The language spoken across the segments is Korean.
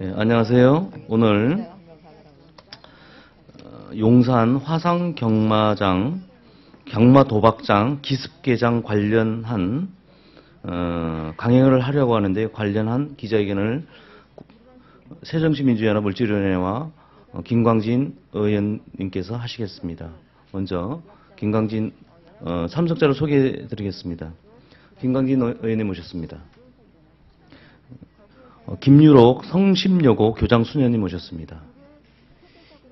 안녕하세요. 오늘 용산 화상 경마장, 경마 도박장 기습개장 관련한 강행을 하려고 하는데 관련한 기자회견을 새정치민주연합 물질위원회와 김광진 의원님께서 하시겠습니다. 먼저 김광진 참석자를 소개해 드리겠습니다. 김광진 의원님 모셨습니다. 김유록 성심여고 교장 수녀님 모셨습니다.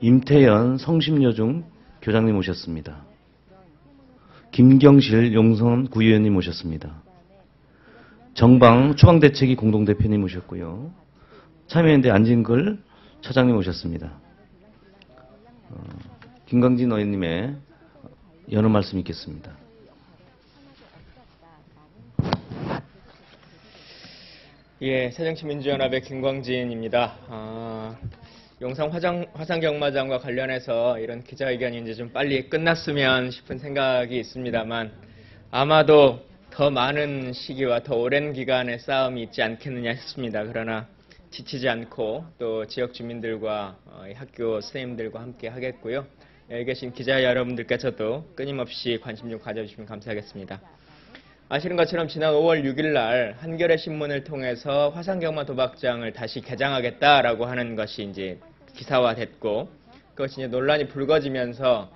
임태연 성심여중 교장님 모셨습니다. 김경실 용선 구의원님 모셨습니다. 정방 추방대책위 공동대표님 모셨고요. 참여연대 안진걸 차장님 모셨습니다. 김광진 의원님의 연호 말씀 있겠습니다. 예, 새정치민주연합의 김광진입니다. 용산 화상경마장과 관련해서 이런 기자회견이 이제 좀 빨리 끝났으면 싶은 생각이 있습니다만 아마도 더 많은 시기와 더 오랜 기간의 싸움이 있지 않겠느냐 싶습니다. 그러나 지치지 않고 또 지역 주민들과 학교 선생님들과 함께 하겠고요. 여기 계신 기자 여러분들께서도 끊임없이 관심 좀 가져주시면 감사하겠습니다. 아시는 것처럼 지난 5월 6일 날 한겨레 신문을 통해서 화상경마 도박장을 다시 개장하겠다라고 하는 것이 이제 기사화됐고 그것이 이제 논란이 불거지면서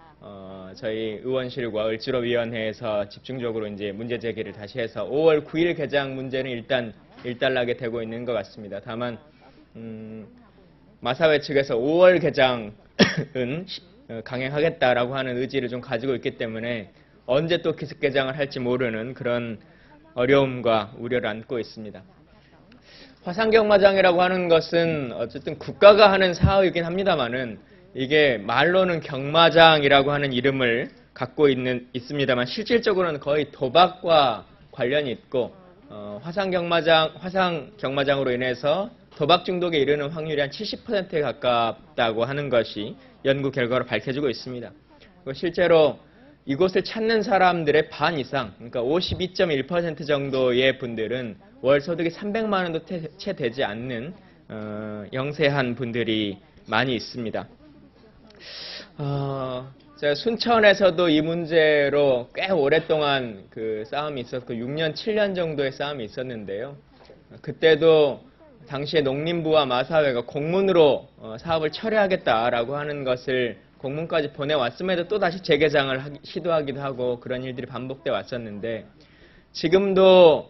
저희 의원실과 을지로위원회에서 집중적으로 이제 문제 제기를 다시 해서 5월 9일 개장 문제는 일단 일단락이 되고 있는 것 같습니다. 다만 마사회 측에서 5월 개장은 강행하겠다라고 하는 의지를 좀 가지고 있기 때문에 언제 또 기습 개장을 할지 모르는 그런 어려움과 우려를 안고 있습니다. 화상경마장이라고 하는 것은 어쨌든 국가가 하는 사업이긴 합니다만은 이게 말로는 경마장이라고 하는 이름을 갖고 있습니다만 실질적으로는 거의 도박과 관련이 있고 화상경마장으로 인해서 도박 중독에 이르는 확률이 한 70%에 가깝다고 하는 것이 연구 결과로 밝혀지고 있습니다. 실제로 이곳을 찾는 사람들의 반 이상, 그러니까 52.1% 정도의 분들은 월 소득이 300만 원도 채 되지 않는 영세한 분들이 많이 있습니다. 제가 순천에서도 이 문제로 꽤 오랫동안 그 싸움이 있었고 6년, 7년 정도의 싸움이 있었는데요. 그때도 당시에 농림부와 마사회가 공문으로 사업을 철회하겠다라고 하는 것을 공문까지 보내왔음에도 또다시 재개장을 시도하기도 하고 그런 일들이 반복돼 왔었는데 지금도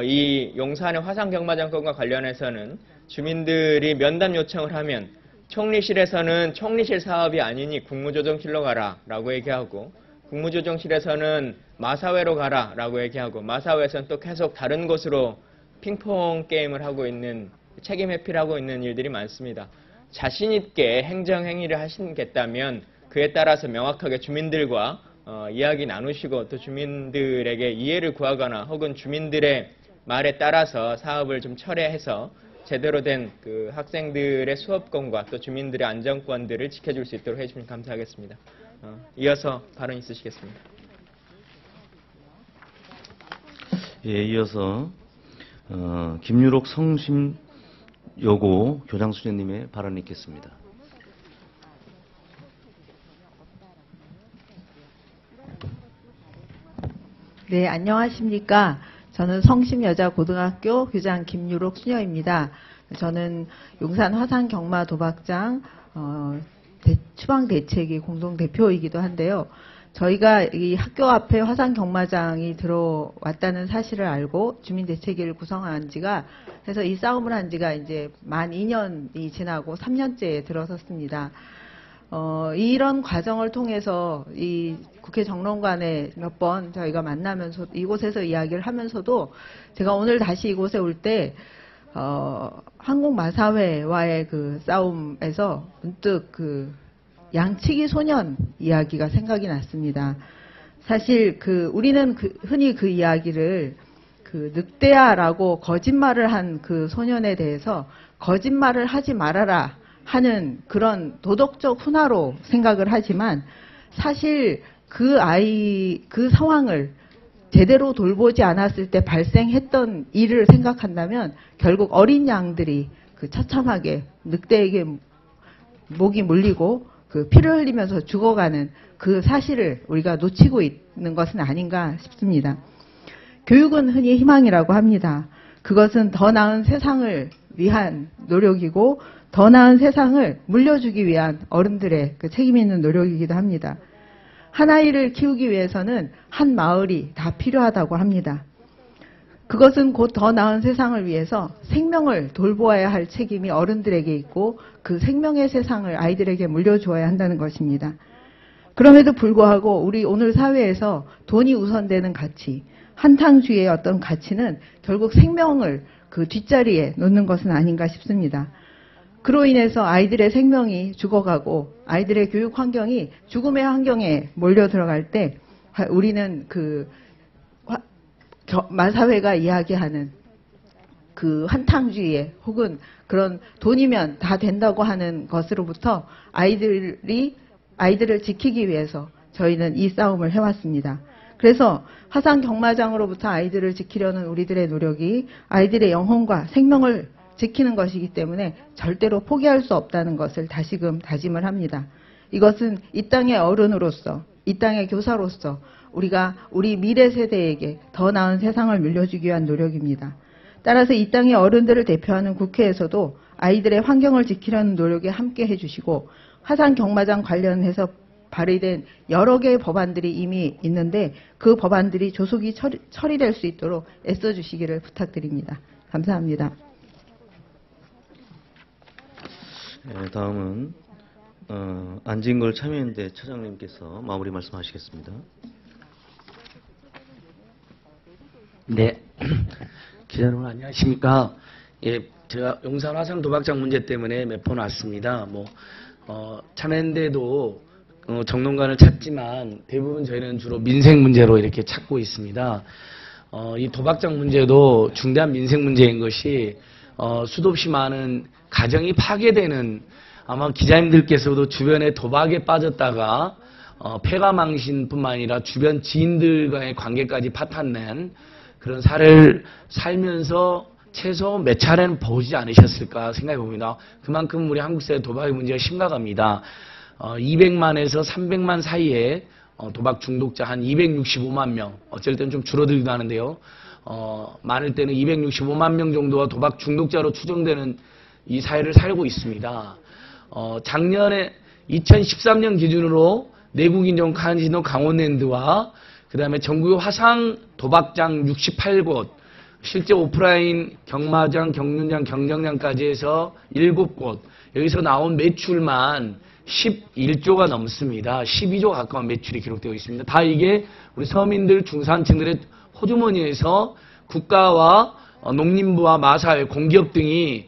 이 용산의 화상경마장 건과 관련해서는 주민들이 면담 요청을 하면 총리실에서는 총리실 사업이 아니니 국무조정실로 가라 라고 얘기하고 국무조정실에서는 마사회로 가라 라고 얘기하고 마사회에서는 또 계속 다른 곳으로 핑퐁 게임을 하고 있는 책임 회피를 하고 있는 일들이 많습니다. 자신 있게 행정행위를 하시겠다면 그에 따라서 명확하게 주민들과 이야기 나누시고 또 주민들에게 이해를 구하거나 혹은 주민들의 말에 따라서 사업을 좀 철회해서 제대로 된 그 학생들의 수업권과 또 주민들의 안전권들을 지켜줄 수 있도록 해주시면 감사하겠습니다. 이어서 발언 있으시겠습니다. 예, 이어서 김유록 성심여고 교장 수녀님의 발언이 있겠습니다. 네, 안녕하십니까. 저는 성심여자고등학교 교장 김유록 수녀입니다. 저는 용산 화상경마 도박장 추방대책위 공동대표이기도 한데요. 저희가 이 학교 앞에 화상경마장이 들어왔다는 사실을 알고 주민대책위를 구성한 지가 해서 이 싸움을 한 지가 이제 만 2년이 지나고 3년째에 들어섰습니다. 이런 과정을 통해서 이 국회 정론관에 몇 번 저희가 만나면서 이곳에서 이야기를 하면서도 제가 오늘 다시 이곳에 올 때 한국마사회와의 그 싸움에서 문득 그 양치기 소년 이야기가 생각이 났습니다. 사실 우리는 흔히 그 이야기를 그 늑대야라고 거짓말을 한 그 소년에 대해서 거짓말을 하지 말아라 하는 그런 도덕적 훈화로 생각을 하지만 사실 그 상황을 제대로 돌보지 않았을 때 발생했던 일을 생각한다면 결국 어린 양들이 그 처참하게 늑대에게 목이 물리고 그 피를 흘리면서 죽어가는 그 사실을 우리가 놓치고 있는 것은 아닌가 싶습니다. 교육은 흔히 희망이라고 합니다. 그것은 더 나은 세상을 위한 노력이고 더 나은 세상을 물려주기 위한 어른들의 그 책임 있는 노력이기도 합니다. 한 아이를 키우기 위해서는 한 마을이 다 필요하다고 합니다. 그것은 곧 더 나은 세상을 위해서 생명을 돌보아야 할 책임이 어른들에게 있고 그 생명의 세상을 아이들에게 물려주어야 한다는 것입니다. 그럼에도 불구하고 우리 오늘 사회에서 돈이 우선되는 가치, 한탕주의의 어떤 가치는 결국 생명을 그 뒷자리에 놓는 것은 아닌가 싶습니다. 그로 인해서 아이들의 생명이 죽어가고 아이들의 교육 환경이 죽음의 환경에 몰려 들어갈 때 우리는 그 마사회가 이야기하는 그 한탕주의에 혹은 그런 돈이면 다 된다고 하는 것으로부터 아이들을 지키기 위해서 저희는 이 싸움을 해왔습니다. 그래서 화상 경마장으로부터 아이들을 지키려는 우리들의 노력이 아이들의 영혼과 생명을 지키는 것이기 때문에 절대로 포기할 수 없다는 것을 다시금 다짐을 합니다. 이것은 이 땅의 어른으로서, 이 땅의 교사로서 우리가 우리 미래 세대에게 더 나은 세상을 물려주기 위한 노력입니다. 따라서 이 땅의 어른들을 대표하는 국회에서도 아이들의 환경을 지키려는 노력에 함께 해주시고 화상 경마장 관련해서 발의된 여러 개의 법안들이 이미 있는데 그 법안들이 조속히 처리될 수 있도록 애써주시기를 부탁드립니다. 감사합니다. 네, 다음은 안진걸 참여연대 처장님께서 마무리 말씀하시겠습니다. 네, 기자 여러분 안녕하십니까? 예, 제가 용산 화상 도박장 문제 때문에 몇 번 왔습니다. 참여연대도 정론관을 찾지만 대부분 저희는 주로 민생 문제로 이렇게 찾고 있습니다. 이 도박장 문제도 중대한 민생 문제인 것이 수도 없이 많은 가정이 파괴되는 아마 기자님들께서도 주변에 도박에 빠졌다가 폐가망신뿐만 아니라 주변 지인들과의 관계까지 파탄낸 그런 사례를 살면서 최소 몇 차례는 보지 않으셨을까 생각해 봅니다. 그만큼 우리 한국 사회 도박의 문제가 심각합니다. 200만에서 300만 사이에 도박 중독자 한 265만 명, 어쩔 때는 좀 줄어들기도 하는데요. 많을 때는 265만 명 정도가 도박 중독자로 추정되는 이 사회를 살고 있습니다. 작년에 2013년 기준으로 내국인정 카지노 강원랜드와 그 다음에 전국의 화상 도박장 68곳, 실제 오프라인 경마장, 경륜장, 경정장까지 해서 7곳, 여기서 나온 매출만 11조가 넘습니다. 12조 가까운 매출이 기록되어 있습니다. 다 이게 우리 서민들, 중산층들의 호주머니에서 국가와 농림부와 마사회, 공기업 등이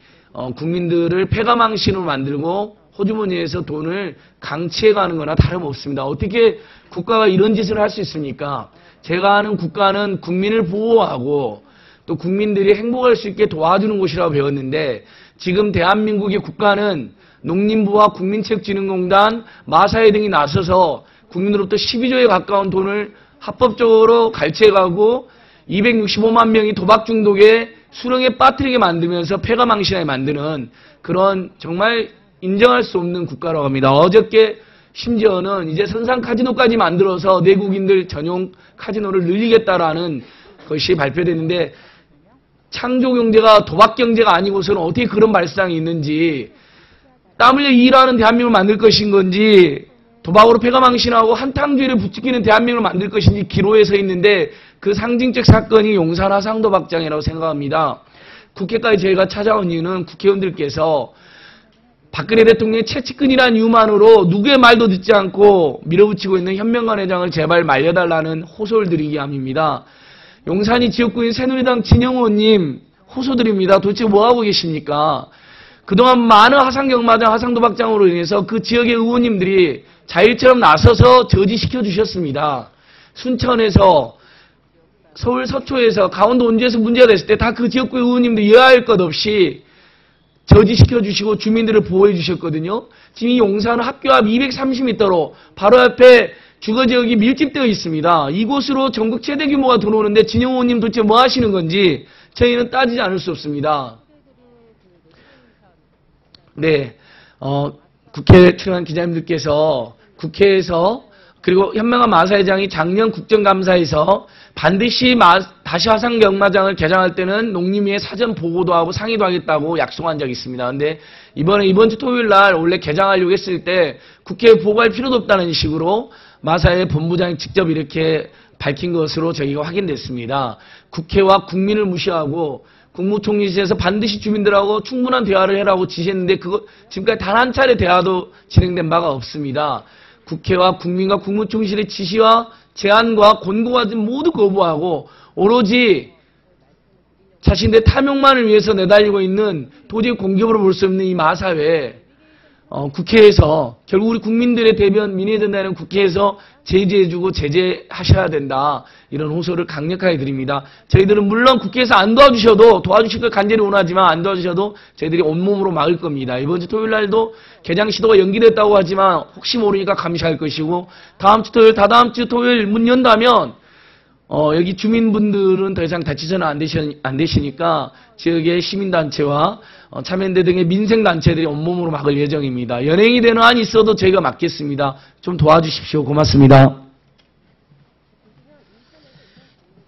국민들을 폐가망신으로 만들고 호주머니에서 돈을 강취해가는 거나 다름없습니다. 어떻게 국가가 이런 짓을 할 수 있습니까? 제가 아는 국가는 국민을 보호하고 또 국민들이 행복할 수 있게 도와주는 곳이라고 배웠는데 지금 대한민국의 국가는 농림부와 국민체육진흥공단, 마사회 등이 나서서 국민으로부터 12조에 가까운 돈을 합법적으로 갈취해가고 265만 명이 도박 중독에 수렁에 빠뜨리게 만들면서 폐가망신하게 만드는 그런 정말 인정할 수 없는 국가라고 합니다. 어저께 심지어는 이제 선상 카지노까지 만들어서 내국인들 전용 카지노를 늘리겠다라는 것이 발표됐는데 창조경제가 도박경제가 아니고서는 어떻게 그런 발상이 있는지 땀 흘려 일하는 대한민국을 만들 것인 건지 도박으로 폐가망신하고 한탕주의를 부추기는 대한민국을 만들 것인지 기로에 서 있는데 그 상징적 사건이 용산 화상도박장이라고 생각합니다. 국회까지 저희가 찾아온 이유는 국회의원들께서 박근혜 대통령의 채찍근이라는 이유만으로 누구의 말도 듣지 않고 밀어붙이고 있는 현명관 회장을 제발 말려달라는 호소를 드리기 함입니다. 용산이 지역구인 새누리당 진영호 의원님 호소드립니다. 도대체 뭐하고 계십니까? 그동안 많은 화상경마장, 화상도박장으로 인해서 그 지역의 의원님들이 자일처럼 나서서 저지시켜 주셨습니다. 순천에서 서울 서초에서 강원도 원주에서 문제가 됐을 때 다 그 지역구 의원님들 여야할 것 없이 저지시켜 주시고 주민들을 보호해 주셨거든요. 지금 이 용산은 학교 앞 230m로 바로 옆에 주거지역이 밀집되어 있습니다. 이곳으로 전국 최대 규모가 들어오는데 진영 의원님 도대체 뭐 하시는 건지 저희는 따지지 않을 수 없습니다. 네, 국회에 출연한 기자님들께서 국회에서 그리고 현명한 마사회장이 작년 국정감사에서 반드시 다시 화산경마장을 개장할 때는 농림위에 사전 보고도 하고 상의도 하겠다고 약속한 적이 있습니다. 근데 이번 주 토요일 날 원래 개장하려고 했을 때 국회에 보고할 필요도 없다는 식으로 마사회 본부장이 직접 이렇게 밝힌 것으로 저희가 확인됐습니다. 국회와 국민을 무시하고 국무총리실에서 반드시 주민들하고 충분한 대화를 해라고 지시했는데 지금까지 단 한 차례 대화도 진행된 바가 없습니다. 국회와 국민과 국무총리실의 지시와 제안과 권고가 모두 거부하고 오로지 자신들의 탐욕만을 위해서 내달리고 있는 도저히 공격으로 볼 수 없는 이 마사회 국회에서 결국 우리 국민들의 대변 민의에 된다는 국회에서 제재해주고 제재하셔야 된다. 이런 호소를 강력하게 드립니다. 저희들은 물론 국회에서 안 도와주셔도 도와주실 걸 간절히 원하지만 안 도와주셔도 저희들이 온몸으로 막을 겁니다. 이번 주 토요일 날도 개장 시도가 연기됐다고 하지만 혹시 모르니까 감시할 것이고 다음 주 토요일, 다다음 주 토요일 문 연다면 여기 주민분들은 더 이상 다치서는 안 되시니까 지역의 시민단체와 참여연대 등의 민생단체들이 온몸으로 막을 예정입니다. 연행이 되는 한이 있어도 저희가 막겠습니다. 좀 도와주십시오. 고맙습니다.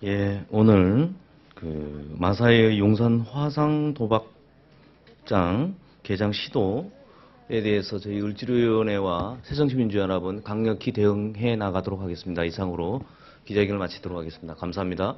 예, 오늘 마사회의 용산 화상 도박장 개장 시도에 대해서 저희 을지로위원회와 새정치민주연합은 강력히 대응해 나가도록 하겠습니다. 이상으로 기자회견을 마치도록 하겠습니다. 감사합니다.